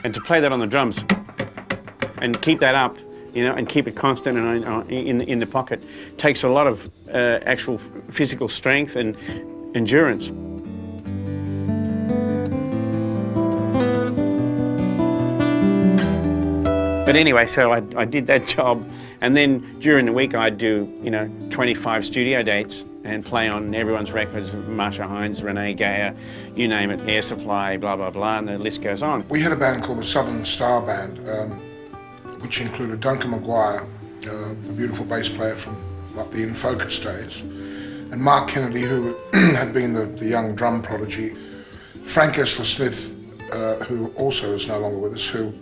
And to play that on the drums and keep that up, you know, and keep it constant and in the pocket takes a lot of actual physical strength and endurance. But anyway, so I did that job, and then during the week I'd do, you know, 25 studio dates and play on everyone's records, Marsha Hines, Renee Gayer, you name it, Air Supply, blah, blah, blah, and the list goes on. We had a band called the Southern Star Band, which included Duncan Maguire, the beautiful bass player from like, the In Focus days, and Mark Kennedy, who had been the young drum prodigy, Frank Esler-Smith, who also is no longer with us, who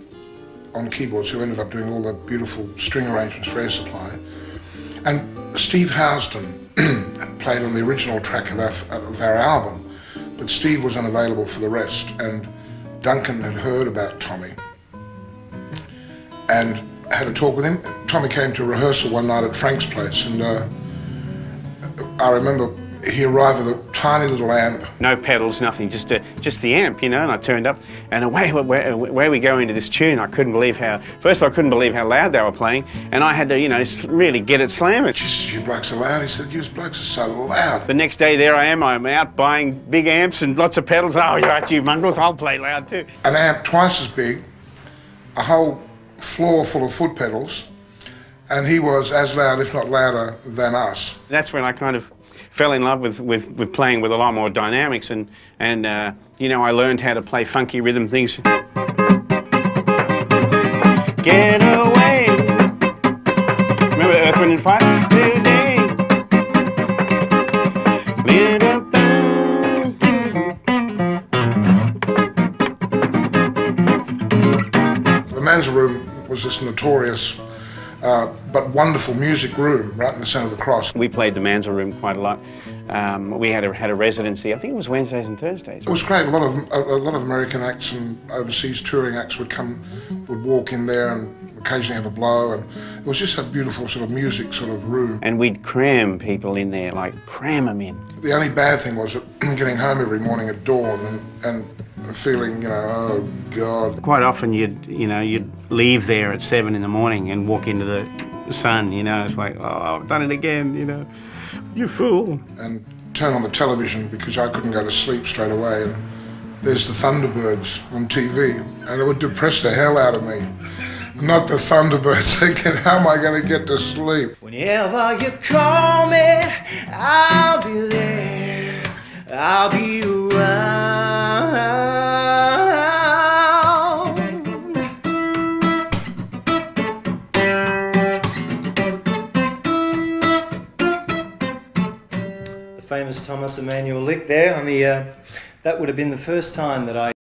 on keyboards, who ended up doing all the beautiful string arrangements for Air Supply, and Steve Housden played on the original track of our album, but Steve was unavailable for the rest, and Duncan had heard about Tommy and had a talk with him. Tommy came to rehearsal one night at Frank's place, and I remember he arrived with a tiny little amp. No pedals, nothing, just the amp, you know, and I turned up, and away we go into this tune. I couldn't believe first I couldn't believe how loud they were playing, and I had to, you know, really get it slamming. Jesus, you blokes are loud. He said, you blokes are so loud. The next day there I'm out buying big amps and lots of pedals. Oh, you're right, you mongrels, I'll play loud too. An amp twice as big, a whole floor full of foot pedals, and he was as loud, if not louder, than us. That's when I kind of fell in love with playing with a lot more dynamics, and you know, I learned how to play funky rhythm things. Get away. Remember Earth, Wind and Fire? Today. The Manza Room was this notorious but wonderful music room right in the centre of the cross. We played the Manza Room quite a lot. We had a residency. I think it was Wednesdays and Thursdays. It was great. A lot of American acts and overseas touring acts would walk in there and occasionally have a blow, and it was just a beautiful sort of music sort of room. And we'd cram people in there, like cram them in. The only bad thing was getting home every morning at dawn and feeling, you know, oh God. Quite often you'd leave there at 7 in the morning and walk into the sun, you know, it's like, oh, I've done it again, you know, you fool. And turn on the television because I couldn't go to sleep straight away, and there's the Thunderbirds on TV, and it would depress the hell out of me. Not the Thunderbirds, thinking, how am I going to get to sleep? Whenever you call me, I'll be there, I'll be around. The famous Thomas Emmanuel lick there on the, that would have been the first time that I